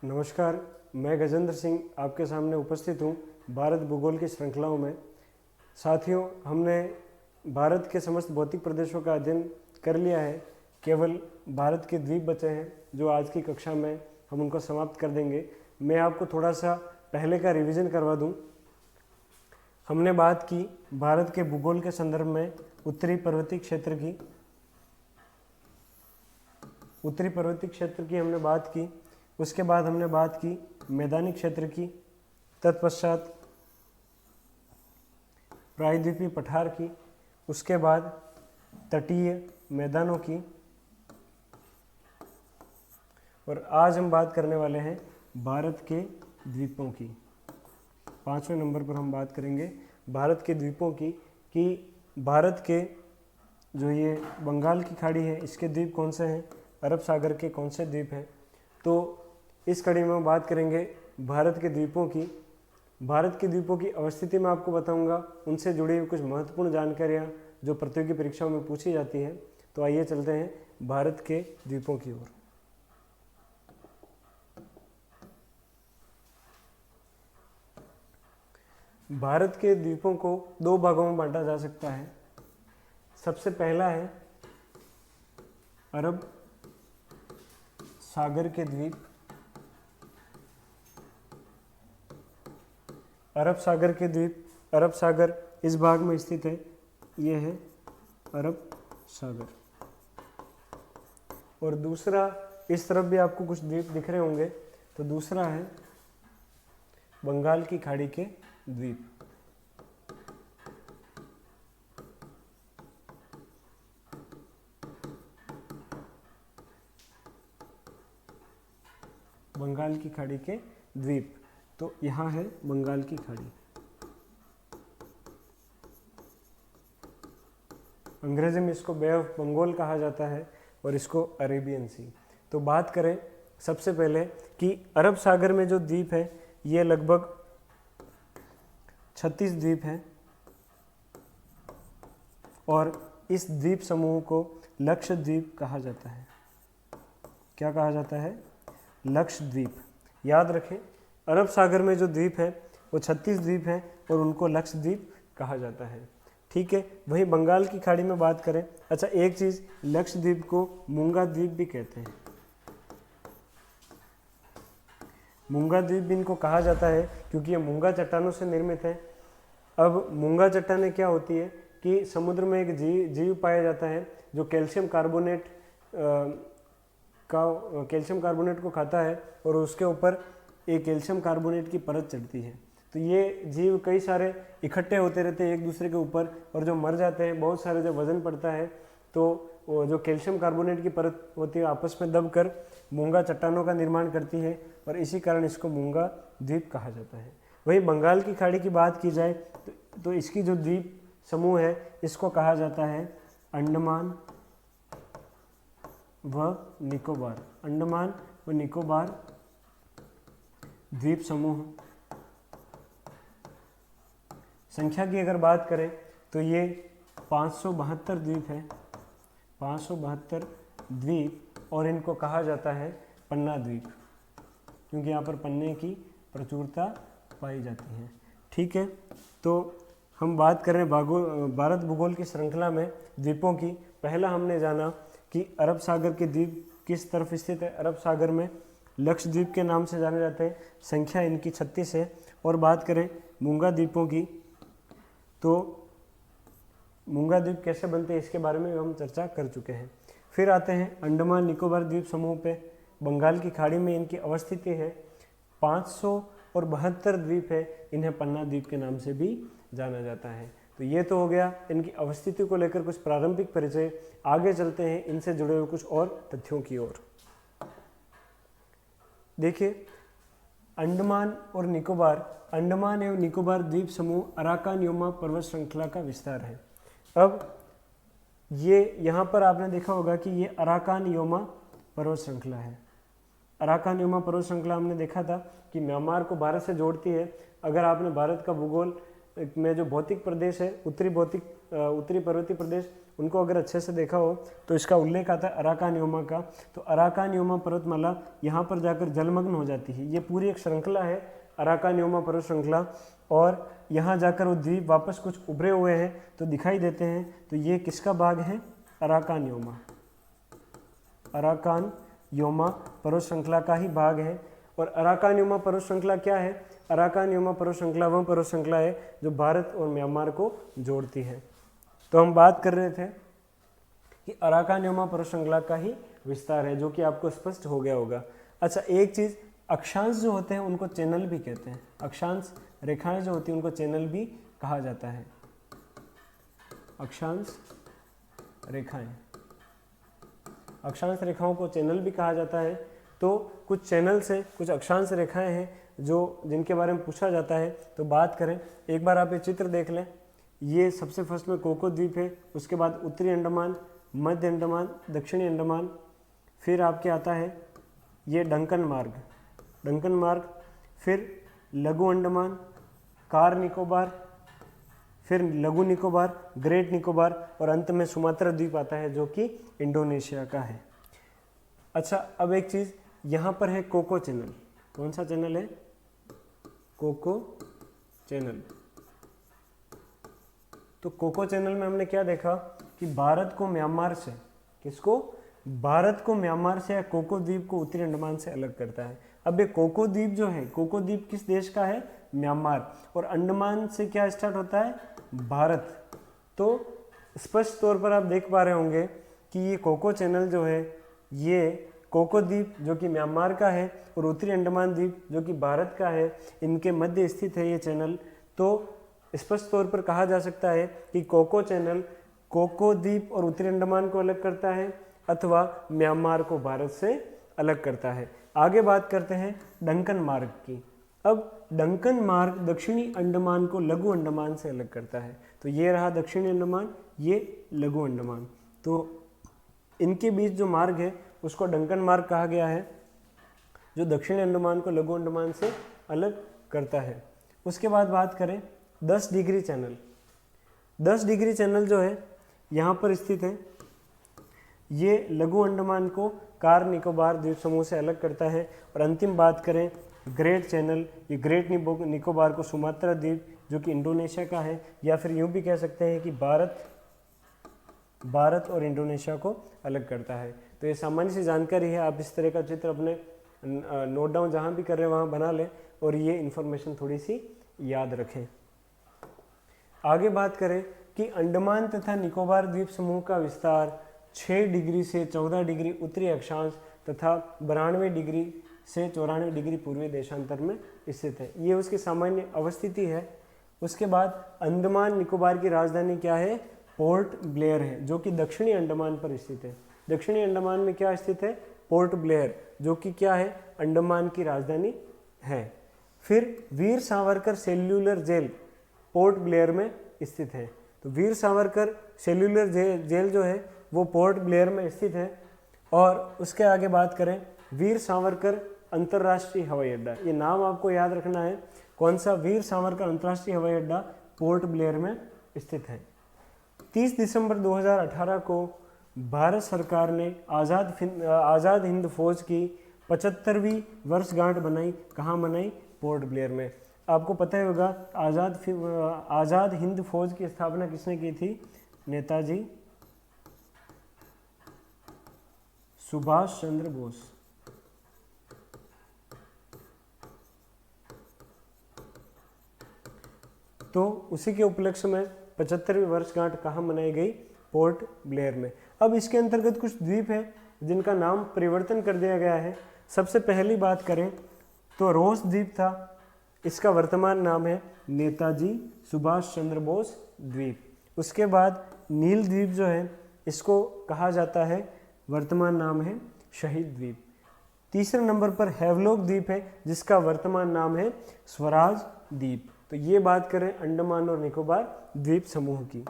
नमस्कार, मैं गजेंद्र सिंह आपके सामने उपस्थित हूँ भारत भूगोल की श्रृंखलाओं में। साथियों, हमने भारत के समस्त भौतिक प्रदेशों का अध्ययन कर लिया है। केवल भारत के द्वीप बचे हैं जो आज की कक्षा में हम उनको समाप्त कर देंगे। मैं आपको थोड़ा सा पहले का रिवीजन करवा दूं। हमने बात की भारत के भूगोल के संदर्भ में उत्तरी पर्वतीय क्षेत्र की हमने बात की। उसके बाद हमने बात की मैदानी क्षेत्र की, तत्पश्चात प्रायद्वीपीय पठार की, उसके बाद तटीय मैदानों की, और आज हम बात करने वाले हैं भारत के द्वीपों की। 5वें नंबर पर हम बात करेंगे भारत के द्वीपों की कि भारत के जो ये बंगाल की खाड़ी है इसके द्वीप कौन से हैं, अरब सागर के कौन से द्वीप हैं। तो इस कड़ी में हम बात करेंगे भारत के द्वीपों की। भारत के द्वीपों की अवस्थिति मैं आपको बताऊंगा, उनसे जुड़ी हुई कुछ महत्वपूर्ण जानकारियां जो प्रतियोगी परीक्षाओं में पूछी जाती हैं। तो आइए चलते हैं भारत के द्वीपों की ओर। भारत के द्वीपों को दो भागों में बांटा जा सकता है। सबसे पहला है अरब सागर के द्वीप। अरब सागर के द्वीप, अरब सागर इस भाग में स्थित है, ये है अरब सागर। और दूसरा, इस तरफ भी आपको कुछ द्वीप दिख रहे होंगे, तो दूसरा है बंगाल की खाड़ी के द्वीप। बंगाल की खाड़ी के द्वीप, तो यहाँ है बंगाल की खाड़ी। अंग्रेजी में इसको बे ऑफ बंगाल कहा जाता है और इसको अरेबियन सी। तो बात करें सबसे पहले कि अरब सागर में जो द्वीप है ये लगभग 36 द्वीप हैं और इस द्वीप समूह को लक्षद्वीप कहा जाता है। क्या कहा जाता है? लक्षद्वीप। याद रखें, अरब सागर में जो द्वीप है वो 36 द्वीप हैं और उनको लक्षद्वीप कहा जाता है। ठीक है। वहीं बंगाल की खाड़ी में बात करें, अच्छा एक चीज़, लक्षद्वीप को मूंगा द्वीप भी कहते हैं। मूंगा द्वीप भी इनको कहा जाता है क्योंकि ये मूंगा चट्टानों से निर्मित है। अब मूंगा चट्टानें क्या होती है कि समुद्र में एक जीव पाया जाता है जो कैल्शियम कार्बोनेट को खाता है और उसके ऊपर एक कैल्शियम कार्बोनेट की परत चढ़ती है। तो ये जीव कई सारे इकट्ठे होते रहते हैं एक दूसरे के ऊपर और जो मर जाते हैं, बहुत सारे जब वजन पड़ता है तो वो जो कैल्शियम कार्बोनेट की परत होती है आपस में दबकर मूंगा चट्टानों का निर्माण करती है और इसी कारण इसको मूंगा द्वीप कहा जाता है। वहीं बंगाल की खाड़ी की बात की जाए तो इसकी जो द्वीप समूह है इसको कहा जाता है अंडमान व निकोबार। अंडमान व निकोबार द्वीप समूह। संख्या की अगर बात करें तो ये 572 द्वीप है, 572 द्वीप, और इनको कहा जाता है पन्ना द्वीप क्योंकि यहाँ पर पन्ने की प्रचुरता पाई जाती है। ठीक है। तो हम बात कर रहे हैं भारत भूगोल की श्रृंखला में द्वीपों की। पहला हमने जाना कि अरब सागर के द्वीप किस तरफ स्थित है। अरब सागर में लक्षद्वीप के नाम से जाने जाते हैं, संख्या इनकी 36 है। और बात करें मूंगा द्वीपों की तो मूंगा द्वीप कैसे बनते हैं इसके बारे में हम चर्चा कर चुके हैं। फिर आते हैं अंडमान निकोबार द्वीप समूह पे। बंगाल की खाड़ी में इनकी अवस्थिति है। 572 द्वीप है, इन्हें पन्ना द्वीप के नाम से भी जाना जाता है। तो ये तो हो गया इनकी अवस्थिति को लेकर कुछ प्रारंभिक परिचय। आगे चलते हैं इनसे जुड़े हुए कुछ और तथ्यों की ओर। देखिए, अंडमान और निकोबार, अंडमान एवं निकोबार द्वीप समूह अराकान योमा पर्वत श्रृंखला का विस्तार है। अब ये यहाँ पर आपने देखा होगा कि ये अराकान योमा पर्वत श्रृंखला है। अराकान योमा पर्वत श्रृंखला हमने देखा था कि म्यांमार को भारत से जोड़ती है। अगर आपने भारत का भूगोल में जो भौतिक प्रदेश है, उत्तरी भौतिक उत्तरी पर्वतीय प्रदेश, उनको अगर अच्छे से देखा हो तो इसका उल्लेख आता है अराकानियोमा का। तो अराकानियोमा पर्वतमाला यहाँ पर जाकर जलमग्न हो जाती है। ये पूरी एक श्रृंखला है अराकानियोमा पर्वत श्रृंखला, और यहाँ जाकर वो द्वीप वापस कुछ उभरे हुए हैं तो दिखाई देते हैं। तो ये किसका भाग है? अराकानियोमा, अराकानियोमा पर्वत श्रृंखला का ही भाग है। और अराकानियोमा पर्वत श्रृंखला क्या है? अराकानियोमा पर्वत श्रृंखला वह पर्वत श्रृंखला है जो भारत और म्यांमार को जोड़ती है। तो हम बात कर रहे थे कि अराकानियोमा पर्वत श्रृंखला का ही विस्तार है, जो कि आपको स्पष्ट हो गया होगा। अच्छा, एक चीज़, अक्षांश जो होते हैं उनको चैनल भी कहते हैं। अक्षांश रेखाएं जो होती हैं उनको चैनल भी कहा जाता है। अक्षांश रेखाएं, अक्षांश रेखाओं को चैनल भी कहा जाता है। तो कुछ चैनल से कुछ अक्षांश रेखाएं हैं जो जिनके बारे में पूछा जाता है। तो बात करें, एक बार आप ये चित्र देख लें। ये सबसे फर्स्ट में कोको द्वीप है, उसके बाद उत्तरी अंडमान, मध्य अंडमान, दक्षिणी अंडमान, फिर आपके आता है ये डंकन मार्ग, डंकन मार्ग, फिर लघु अंडमान, कार निकोबार, फिर लघु निकोबार, ग्रेट निकोबार, और अंत में सुमात्रा द्वीप आता है जो कि इंडोनेशिया का है। अच्छा, अब एक चीज़, यहाँ पर है कोको चैनल। कौन सा चैनल है? Coco channel. तो कोको चैनल में हमने क्या देखा कि भारत को म्यांमार से, किसको? भारत को म्यांमार से या कोको द्वीप को उत्तरी अंडमान से अलग करता है। अब ये कोको द्वीप जो है, कोको द्वीप किस देश का है? म्यांमार। और अंडमान से क्या स्टार्ट होता है? भारत। तो स्पष्ट तौर पर आप देख पा रहे होंगे कि ये कोको चैनल जो है, ये कोको द्वीप जो कि म्यांमार का है और उत्तरी अंडमान द्वीप जो कि भारत का है, इनके मध्य स्थित है ये चैनल। तो स्पष्ट तौर पर कहा जा सकता है कि कोको चैनल कोको द्वीप और उत्तरी अंडमान को अलग करता है अथवा म्यांमार को भारत से अलग करता है। आगे बात करते हैं डंकन मार्ग की। अब डंकन मार्ग दक्षिणी अंडमान को लघु अंडमान से अलग करता है। तो ये रहा दक्षिणी अंडमान, ये लघु अंडमान। तो इनके बीच जो मार्ग है उसको डंकन मार्ग कहा गया है, जो दक्षिणी अंडमान को लघु अंडमान से अलग करता है। उसके बाद बात करें 10 डिग्री चैनल। 10 डिग्री चैनल जो है यहाँ पर स्थित है। ये लघु अंडमान को कार निकोबार द्वीप समूह से अलग करता है। और अंतिम बात करें ग्रेट चैनल, ये ग्रेट निकोबार को सुमात्रा द्वीप जो कि इंडोनेशिया का है, या फिर यूँ भी कह सकते हैं कि भारत और इंडोनेशिया को अलग करता है। तो ये सामान्य सी जानकारी है। आप इस तरह का चित्र अपने नोट डाउन जहाँ भी कर रहे हैं वहाँ बना लें और ये इन्फॉर्मेशन थोड़ी सी याद रखें। आगे बात करें कि अंडमान तथा निकोबार द्वीप समूह का विस्तार 6 डिग्री से 14 डिग्री उत्तरी अक्षांश तथा 92 डिग्री से 94 डिग्री पूर्वी देशांतर में स्थित है। ये उसकी सामान्य अवस्थिति है। उसके बाद अंडमान निकोबार की राजधानी क्या है? पोर्ट ब्लेयर है, जो कि दक्षिणी अंडमान पर स्थित है। दक्षिणी अंडमान में क्या स्थित है? पोर्ट ब्लेयर, जो कि क्या है? अंडमान की राजधानी है। फिर वीर सावरकर सेल्यूलर जेल पोर्ट ब्लेयर में स्थित है। तो वीर सावरकर सेल्यूलर जेल जो है वो पोर्ट ब्लेयर में स्थित है। और उसके आगे बात करें वीर सावरकर अंतर्राष्ट्रीय हवाई अड्डा, ये नाम आपको याद रखना है। कौन सा? वीर सावरकर अंतर्राष्ट्रीय हवाई अड्डा पोर्ट ब्लेयर में स्थित है। 30 दिसंबर 2018 को भारत सरकार ने आज़ाद हिंद फौज की 75वीं वर्षगांठ मनाई। कहाँ मनाई? पोर्ट ब्लेयर में। आपको पता ही होगा आज़ाद हिंद फौज की स्थापना किसने की थी? नेताजी सुभाष चंद्र बोस। तो उसी के उपलक्ष्य में 75वीं वर्षगांठ कहाँ मनाई गई? पोर्ट ब्लेयर में। अब इसके अंतर्गत कुछ द्वीप हैं जिनका नाम परिवर्तन कर दिया गया है। सबसे पहली बात करें तो रोस द्वीप था, इसका वर्तमान नाम है नेताजी सुभाष चंद्र बोस द्वीप। उसके बाद नील द्वीप जो है इसको कहा जाता है, वर्तमान नाम है शहीद द्वीप। तीसरे नंबर पर हैवलॉक द्वीप है जिसका वर्तमान नाम है स्वराज द्वीप। तो ये बात करें अंडमान और निकोबार द्वीप समूह की।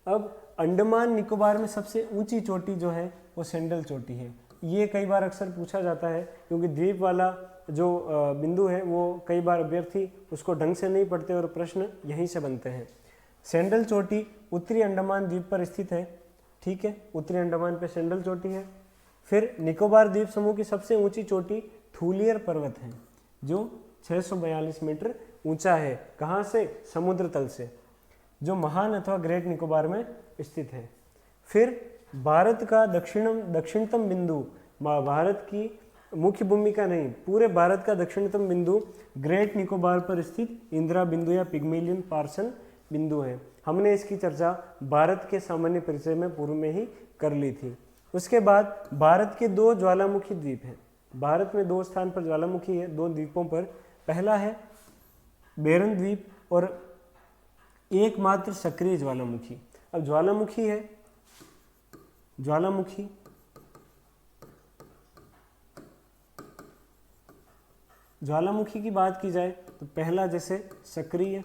अब अंडमान निकोबार में सबसे ऊंची चोटी जो है वो सैंडल चोटी है। ये कई बार अक्सर पूछा जाता है क्योंकि द्वीप वाला जो बिंदु है वो कई बार अभ्यर्थी उसको ढंग से नहीं पढ़ते और प्रश्न यहीं से बनते हैं। सेंडल चोटी उत्तरी अंडमान द्वीप पर स्थित है, ठीक है, उत्तरी अंडमान पे सेंडल चोटी है। फिर निकोबार द्वीप समूह की सबसे ऊंची चोटी थूलियर पर्वत है जो 642 मीटर ऊंचा है। कहाँ से? समुद्र तल से, जो महान अथवा ग्रेट निकोबार में स्थित है। फिर भारत का दक्षिणतम बिंदु, भारत की मुख्य भूमिका नहीं, पूरे भारत का दक्षिणतम बिंदु ग्रेट निकोबार पर स्थित इंदिरा बिंदु या पिग्मेलियन पार्सन बिंदु है। हमने इसकी चर्चा भारत के सामान्य परिचय में पूर्व में ही कर ली थी। उसके बाद भारत के 2 ज्वालामुखी द्वीप हैं। भारत में 2 स्थान पर ज्वालामुखी है, 2 द्वीपों पर। पहला है बेरन द्वीप और एकमात्र सक्रिय ज्वालामुखी। अब ज्वालामुखी है, ज्वालामुखी ज्वालामुखी की बात की जाए तो पहला जैसे सक्रिय,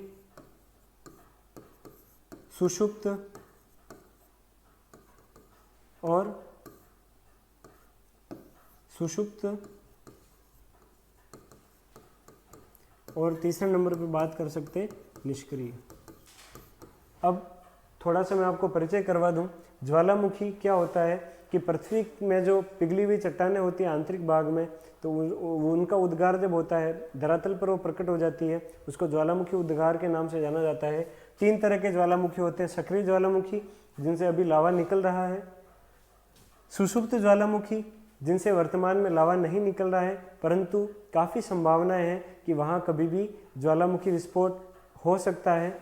सुषुप्त और सुषुप्त, और तीसरे नंबर पे बात कर सकते निष्क्रिय। अब थोड़ा सा मैं आपको परिचय करवा दूं। ज्वालामुखी क्या होता है कि पृथ्वी में जो पिघली हुई चट्टानें होती हैं आंतरिक भाग में, तो उनका उद्गार जब होता है धरातल पर वो प्रकट हो जाती है, उसको ज्वालामुखी उद्गार के नाम से जाना जाता है। 3 तरह के ज्वालामुखी होते हैं। सक्रिय ज्वालामुखी जिनसे अभी लावा निकल रहा है, सुषुप्त ज्वालामुखी जिनसे वर्तमान में लावा नहीं निकल रहा है परंतु काफ़ी संभावनाएं हैं कि वहाँ कभी भी ज्वालामुखी विस्फोट हो सकता है।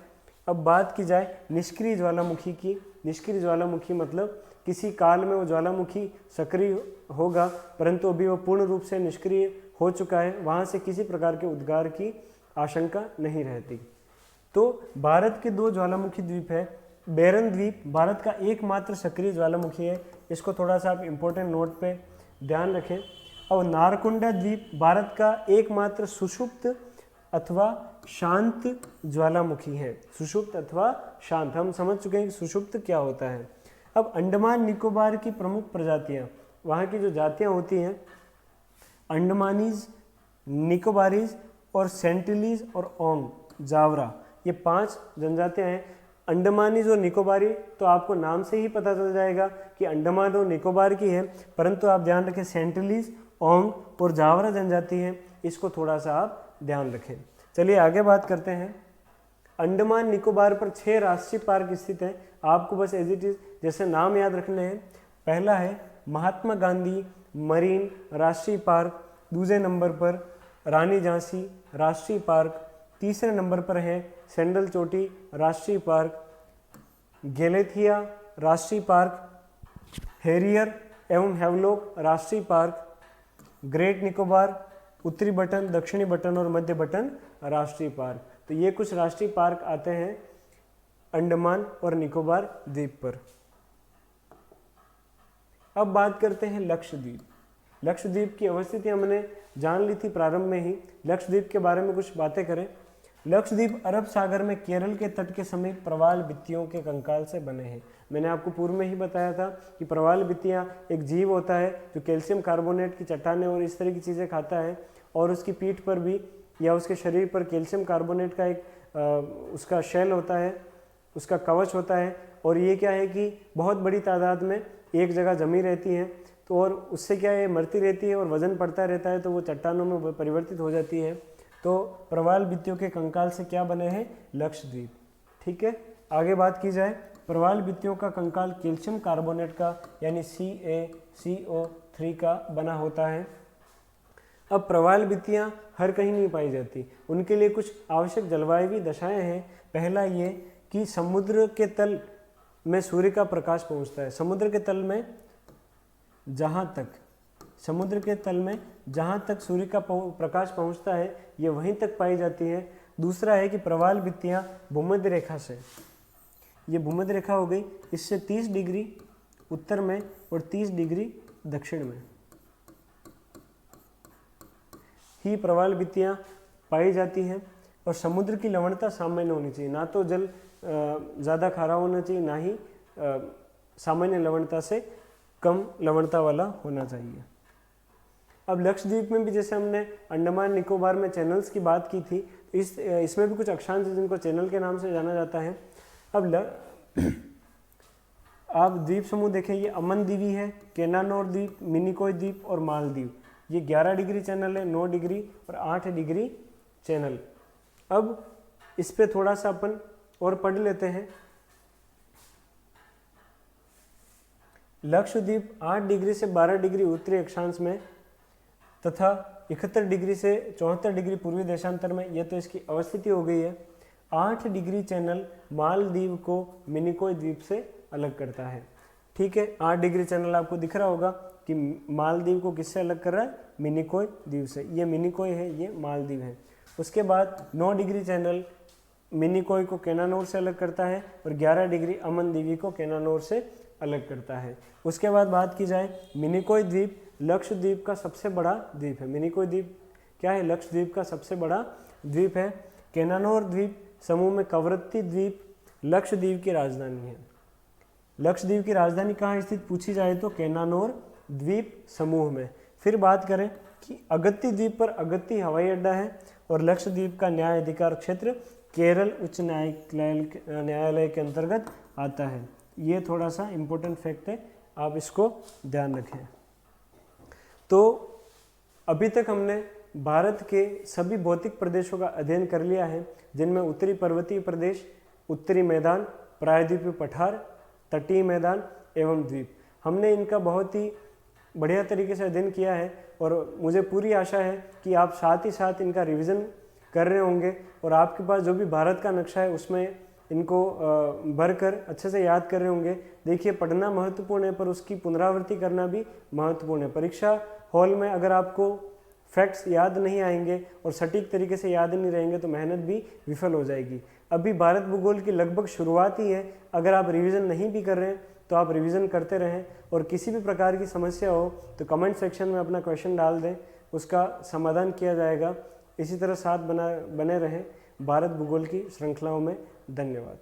अब बात की जाए निष्क्रिय ज्वालामुखी की। निष्क्रिय ज्वालामुखी मतलब किसी काल में वो ज्वालामुखी सक्रिय होगा परंतु अभी वो पूर्ण रूप से निष्क्रिय हो चुका है, वहाँ से किसी प्रकार के उद्गार की आशंका नहीं रहती। तो भारत के 2 ज्वालामुखी द्वीप है। बेरन द्वीप भारत का एकमात्र सक्रिय ज्वालामुखी है, इसको थोड़ा सा आप इम्पोर्टेंट नोट पे ध्यान रखें। और नारकुंडा द्वीप भारत का एकमात्र सुषुप्त अथवा शांत ज्वालामुखी है। सुषुप्त अथवा शांत, हम समझ चुके हैं कि सुषुप्त क्या होता है। अब अंडमान निकोबार की प्रमुख प्रजातियां, वहाँ की जो जातियां होती हैं, अंडमानीज, निकोबारीज और सेंटिलीज और ओंग जावरा, ये 5 जनजातियां हैं। अंडमानीज और निकोबारी तो आपको नाम से ही पता चल जाएगा कि अंडमान और निकोबार की है, परंतु आप ध्यान रखें सेंटिलीज, ओंग और जावरा जनजाति है, इसको थोड़ा सा आप ध्यान रखें। चलिए आगे बात करते हैं। अंडमान निकोबार पर 6 राष्ट्रीय पार्क स्थित हैं। आपको बस एज इट इज जैसे नाम याद रखने हैं। पहला है महात्मा गांधी मरीन राष्ट्रीय पार्क, दूसरे नंबर पर रानी झांसी राष्ट्रीय पार्क, तीसरे नंबर पर है सेंडल चोटी राष्ट्रीय पार्क, गेलेथिया राष्ट्रीय पार्क, हेरियर एवं हेवलॉक राष्ट्रीय पार्क, ग्रेट निकोबार, उत्तरी बटन, दक्षिणी बटन और मध्य बटन राष्ट्रीय पार्क। तो ये कुछ राष्ट्रीय पार्क आते हैं अंडमान और निकोबार द्वीप पर। अब बात करते हैं लक्षद्वीप। लक्षद्वीप की अवस्थिति हमने जान ली थी प्रारंभ में ही। लक्षद्वीप के बारे में कुछ बातें करें। लक्षद्वीप अरब सागर में केरल के तट के समीप प्रवाल भित्तियों के कंकाल से बने हैं। मैंने आपको पूर्व में ही बताया था कि प्रवाल भित्तियाँ एक जीव होता है जो कैल्शियम कार्बोनेट की चट्टानें और इस तरह की चीज़ें खाता है, और उसकी पीठ पर भी या उसके शरीर पर कैल्शियम कार्बोनेट का एक उसका शेल होता है, उसका कवच होता है, और ये क्या है कि बहुत बड़ी तादाद में एक जगह जमी रहती हैं, तो और उससे क्या है मरती रहती है और वजन बढ़ता रहता है, तो वो चट्टानों में परिवर्तित हो जाती है। तो प्रवाल भित्तियों के कंकाल से क्या बने हैं? लक्षद्वीप। ठीक है, आगे बात की जाए। प्रवाल भित्तियों का कंकाल कैल्शियम कार्बोनेट का यानी CaCO3 का बना होता है। अब प्रवाल भित्तियाँ हर कहीं नहीं पाई जाती, उनके लिए कुछ आवश्यक जलवायु दशाएं हैं। पहला ये कि समुद्र के तल में सूर्य का प्रकाश पहुंचता है। समुद्र के तल में जहाँ तक सूर्य का प्रकाश पहुंचता है ये वहीं तक पाई जाती है। दूसरा है कि प्रवाल भित्तियाँ भूमध्य रेखा से, ये भूमध्य रेखा हो गई, इससे 30 डिग्री उत्तर में और 30 डिग्री दक्षिण में ही प्रवाल भित्तियाँ पाई जाती हैं। और समुद्र की लवणता सामान्य होनी चाहिए, ना तो जल ज़्यादा खारा होना चाहिए, ना ही सामान्य लवणता से कम लवणता वाला होना चाहिए। अब लक्षद्वीप में भी जैसे हमने अंडमान निकोबार में चैनल्स की बात की थी, इसमें भी कुछ अक्षांश जिनको चैनल के नाम से जाना जाता है। आप द्वीप समूह देखें, ये अमन द्वीपी है, केनानोर द्वीप, मिनिकोय द्वीप और मालदीव। ये 11 डिग्री चैनल है, 9 डिग्री और 8 डिग्री चैनल। अब इस पे थोड़ा सा अपन और पढ़ लेते हैं। लक्षद्वीप 8 डिग्री से 12 डिग्री उत्तरी अक्षांश में तथा 71 डिग्री से 74 डिग्री पूर्वी देशांतर में, यह तो इसकी अवस्थिति हो गई है। 8 डिग्री चैनल मालदीव को मिनिकोय द्वीप से अलग करता है। ठीक है, 8 डिग्री चैनल आपको दिख रहा होगा कि मालदीव को किससे अलग कर रहा है, मिनिकोय द्वीप से। ये मिनिकोय है, ये मालदीव है। उसके बाद 9 डिग्री चैनल मिनिकोय को केनानोर से अलग करता है और 11 डिग्री अमन द्वीपी को केनानोर से अलग करता है। उसके बाद बात की जाए, मिनिकोय द्वीप लक्षद्वीप का सबसे बड़ा द्वीप है। मिनिकोय द्वीप क्या है, लक्षद्वीप का सबसे बड़ा द्वीप है। केनानोर द्वीप समूह में कवरत्ती द्वीप लक्षद्वीप की राजधानी है। लक्षद्वीप की राजधानी कहाँ स्थित पूछी जाए तो केनानोर द्वीप समूह में। फिर बात करें कि अगत्ती द्वीप पर अगत्ती हवाई अड्डा है और लक्षद्वीप का न्याय अधिकार क्षेत्र केरल उच्च न्यायालय के अंतर्गत आता है। ये थोड़ा सा इम्पोर्टेंट फैक्ट है, आप इसको ध्यान रखें। तो अभी तक हमने भारत के सभी भौतिक प्रदेशों का अध्ययन कर लिया है, जिनमें उत्तरी पर्वतीय प्रदेश, उत्तरी मैदान, प्रायद्वीपीय पठार, तटीय मैदान एवं द्वीप। हमने इनका बहुत ही बढ़िया तरीके से अध्ययन किया है और मुझे पूरी आशा है कि आप साथ ही साथ इनका रिवीजन कर रहे होंगे और आपके पास जो भी भारत का नक्शा है उसमें इनको भरकर अच्छे से याद कर रहे होंगे। देखिए, पढ़ना महत्वपूर्ण है पर उसकी पुनरावृत्ति करना भी महत्वपूर्ण है। परीक्षा हॉल में अगर आपको फैक्ट्स याद नहीं आएंगे और सटीक तरीके से याद नहीं रहेंगे तो मेहनत भी विफल हो जाएगी। अभी भारत भूगोल की लगभग शुरुआत ही है। अगर आप रिवीजन नहीं भी कर रहे हैं तो आप रिवीजन करते रहें और किसी भी प्रकार की समस्या हो तो कमेंट सेक्शन में अपना क्वेश्चन डाल दें, उसका समाधान किया जाएगा। इसी तरह साथ बने रहें भारत भूगोल की श्रृंखलाओं में। धन्यवाद।